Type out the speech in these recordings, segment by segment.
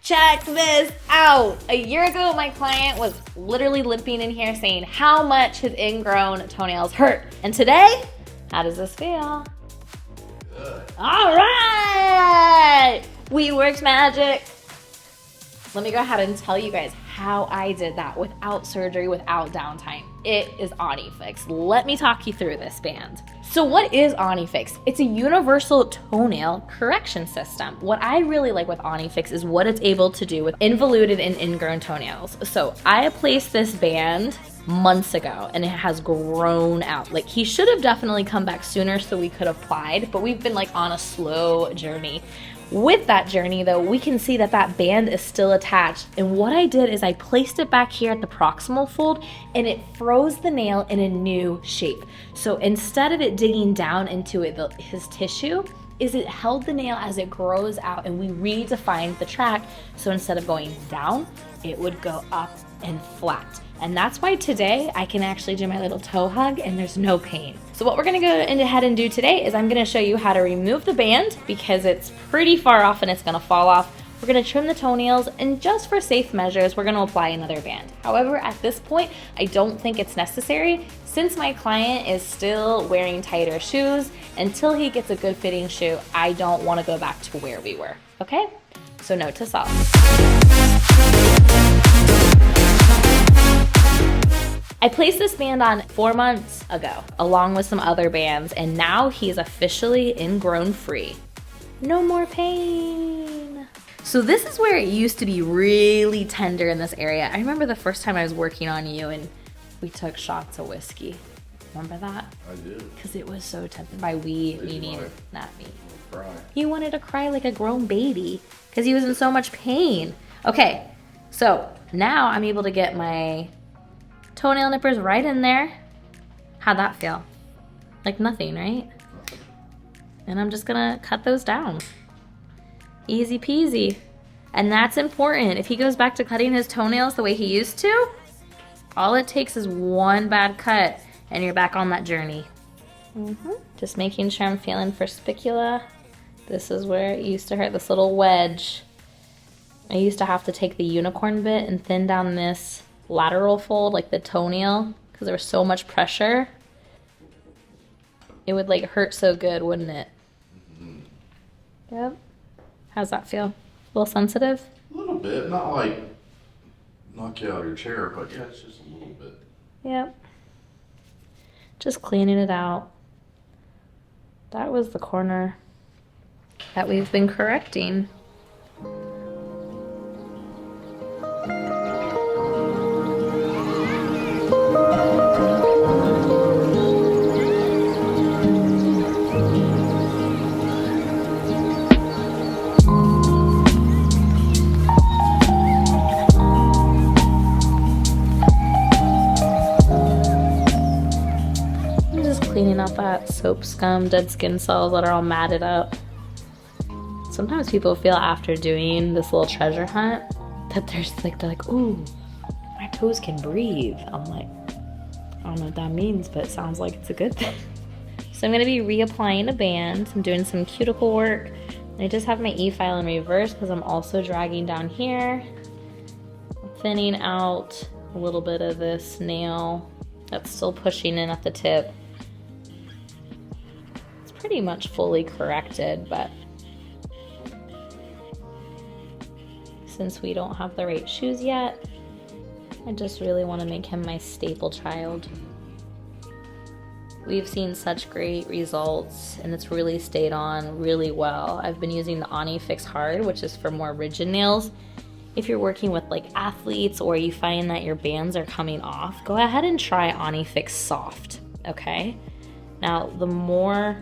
Check this out. A year ago, my client was literally limping in here saying how much his ingrown toenails hurt. And today, how does this feel? Good. All right, we worked magic. Let me go ahead and tell you guys how I did that without surgery, without downtime. It is Onyfix. Let me talk you through this band. So what is Onyfix? It's a universal toenail correction system. What I really like with Onyfix is what it's able to do with involuted and ingrown toenails. So I placed this band months ago and it has grown out. Like, he should have definitely come back sooner so we could have applied, but we've been like on a slow journey. With that journey though, we can see that that band is still attached. And what I did is I placed it back here at the proximal fold and it froze the nail in a new shape. So instead of it digging down into his tissue, it held the nail as it grows out, and we redefined the track. So instead of going down, it would go up and flat. And that's why today I can actually do my little toe hug and there's no pain. So what we're gonna go ahead and do today is I'm gonna show you how to remove the band because it's pretty far off and it's gonna fall off. We're gonna trim the toenails, and just for safe measures, we're gonna apply another band. However, at this point, I don't think it's necessary since my client is still wearing tighter shoes. Until he gets a good fitting shoe, I don't wanna go back to where we were, okay? So note to self. I placed this band on 4 months ago, along with some other bands, and now he's officially ingrown free. No more pain. So this is where it used to be really tender in this area. I remember the first time I was working on you and we took shots of whiskey. Remember that? I do. Because it was so tender. By we, meaning not me. Cry. He wanted to cry like a grown baby because he was in so much pain. Okay, so now I'm able to get my toenail nippers right in there. How'd that feel? Like nothing, right? And I'm just gonna cut those down. Easy peasy. And that's important. If he goes back to cutting his toenails the way he used to, all it takes is one bad cut and you're back on that journey. Just making sure I'm feeling for spicula. This is where it used to hurt, this little wedge. I used to have to take the unicorn bit and thin down this lateral fold, like the toenail, because there was so much pressure. It would like hurt so good, wouldn't it? Yep. How's that feel? A little sensitive? A little bit, not like knock you out of your chair, but yeah, it's just a little bit. Yep. Just cleaning it out. That was the corner that we've been correcting. Cleaning out that soap scum, dead skin cells that are all matted up. Sometimes people feel after doing this little treasure hunt that they're like, ooh, my toes can breathe. I'm like, I don't know what that means, but it sounds like it's a good thing. So I'm gonna be reapplying a band. I'm doing some cuticle work. And I just have my efile in reverse because I'm also dragging down here, thinning out a little bit of this nail that's still pushing in at the tip. Pretty much fully corrected, but since we don't have the right shoes yet, I just really want to make him my staple child. We've seen such great results and it's really stayed on really well. I've been using the Onyfix Hard, which is for more rigid nails. If you're working with like athletes or you find that your bands are coming off, go ahead and try Onyfix Soft, okay? Now, the more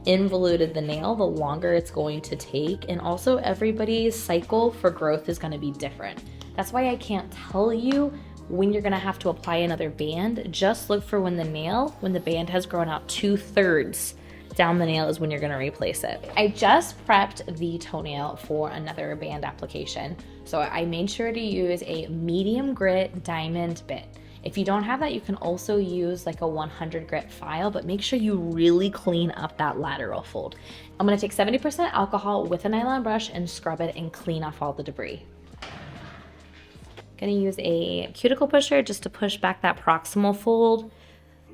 involuted the nail, the longer it's going to take, and also everybody's cycle for growth is going to be different. That's why I can't tell you when you're going to have to apply another band. Just look for when the band has grown out 2/3 down the nail is when you're going to replace it. I just prepped the toenail for another band application, so I made sure to use a medium grit diamond bit. If you don't have that, you can also use like a 100 grit file, but make sure you really clean up that lateral fold. I'm gonna take 70% alcohol with a nylon brush and scrub it and clean off all the debris. Gonna use a cuticle pusher just to push back that proximal fold.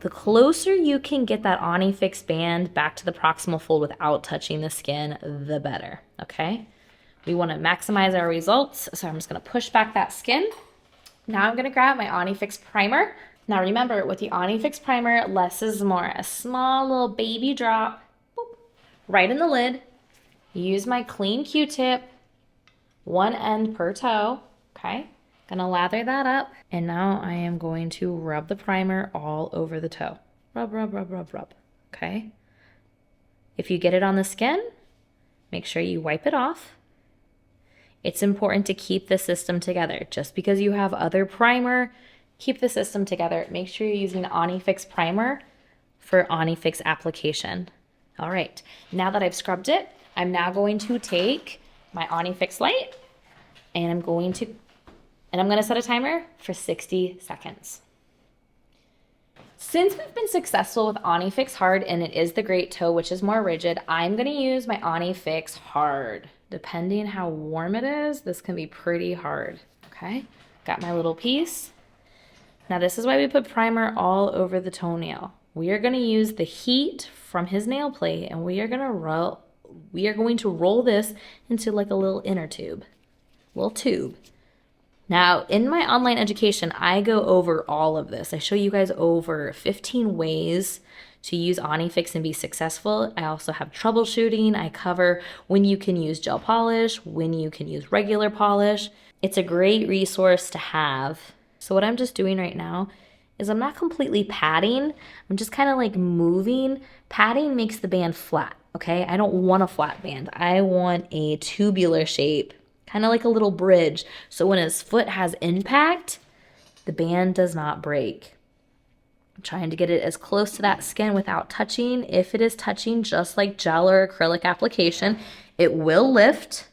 The closer you can get that Onyfix band back to the proximal fold without touching the skin, the better, okay? We wanna maximize our results, so I'm just gonna push back that skin. Now I'm gonna grab my Onyfix primer. Now remember, with the Onyfix primer, less is more. A small little baby drop, boop, right in the lid. Use my clean Q-tip, one end per toe, okay? Gonna lather that up, and now I am going to rub the primer all over the toe. Rub, rub, rub, rub, rub, okay? If you get it on the skin, make sure you wipe it off. It's important to keep the system together. Just because you have other primer, keep the system together. Make sure you're using Onyfix primer for Onyfix application. All right, now that I've scrubbed it, I'm now going to take my Onyfix light, and I'm going to set a timer for 60 seconds. Since we've been successful with Onyfix Hard and it is the great toe, which is more rigid, I'm gonna use my Onyfix Hard. Depending how warm it is, this can be pretty hard, okay? Got my little piece. Now this is why we put primer all over the toenail. We are gonna use the heat from his nail plate, and we are going to roll this into like a little inner tube, little tube. Now, in my online education, I go over all of this. I show you guys over 15 ways to use Onyfix and be successful. I also have troubleshooting. I cover when you can use gel polish, when you can use regular polish. It's a great resource to have. So what I'm just doing right now is I'm not completely patting. I'm just kind of like moving. Patting makes the band flat, okay? I don't want a flat band. I want a tubular shape, kind of like a little bridge. So when his foot has impact, the band does not break. I'm trying to get it as close to that skin without touching. If it is touching, just like gel or acrylic application, it will lift.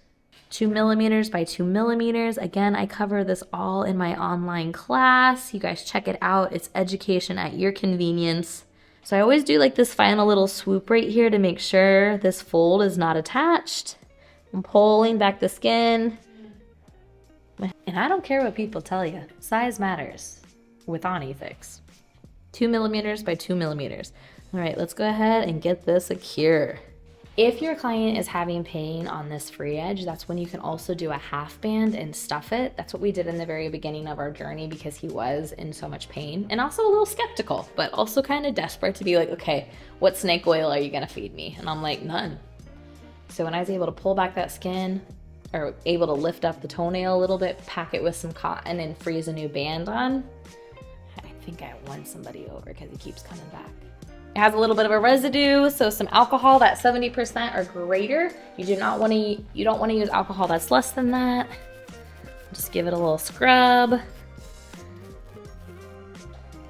2 millimeters by 2 millimeters. Again, I cover this all in my online class. You guys check it out. It's education at your convenience. So I always do like this final little swoop right here to make sure this fold is not attached. I'm pulling back the skin. And I don't care what people tell you. Size matters with Onyfix. 2 millimeters by 2 millimeters. All right, let's go ahead and get this secure. If your client is having pain on this free edge, that's when you can also do a half band and stuff it. That's what we did in the very beginning of our journey because he was in so much pain and also a little skeptical, but also kind of desperate to be like, okay, what snake oil are you gonna feed me? And I'm like, none. So when I was able to pull back that skin or able to lift up the toenail a little bit, pack it with some cotton and freeze a new band on, I think I won somebody over because he keeps coming back. It has a little bit of a residue, so some alcohol that's 70% or greater. You don't want to use alcohol that's less than that. Just give it a little scrub.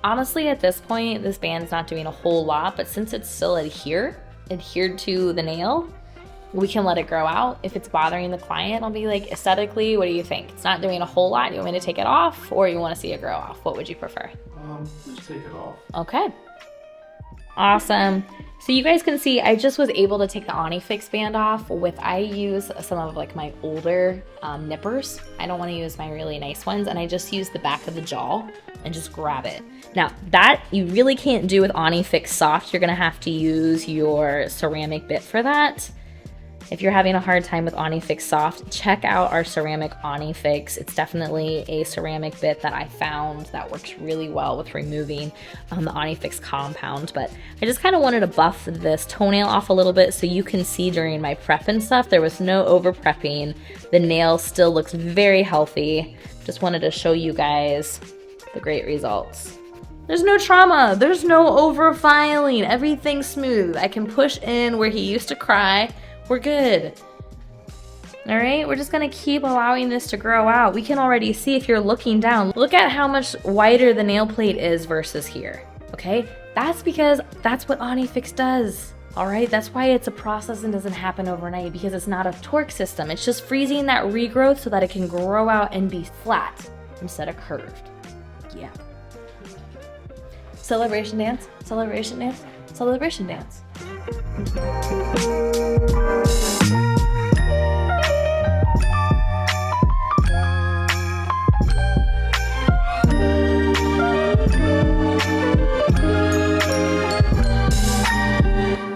Honestly, at this point, this band is not doing a whole lot, but since it's still adhered to the nail, we can let it grow out. If it's bothering the client, I'll be like, aesthetically, what do you think? It's not doing a whole lot. You want me to take it off or you want to see it grow off? What would you prefer? Just take it off. Okay. Awesome. So you guys can see I just was able to take the Onyfix band off I use some of like my older nippers. I don't want to use my really nice ones, and I just use the back of the jaw and just grab it. Now that you really can't do with Onyfix Soft. You're gonna have to use your ceramic bit for that. If you're having a hard time with Onyfix Soft, check out our ceramic Onyfix. It's definitely a ceramic bit that I found that works really well with removing the Onyfix compound. But I just kind of wanted to buff this toenail off a little bit so you can see during my prep and stuff, there was no over prepping. The nail still looks very healthy. Just wanted to show you guys the great results. There's no trauma. There's no over filing. Everything's smooth. I can push in where he used to cry. We're good. All right, we're just gonna keep allowing this to grow out. We can already see if you're looking down, look at how much wider the nail plate is versus here, okay? That's because that's what Onyfix does, all right? That's why it's a process and doesn't happen overnight, because it's not a torque system. It's just freezing that regrowth so that it can grow out and be flat instead of curved. Yeah. Celebration dance, celebration dance, celebration dance.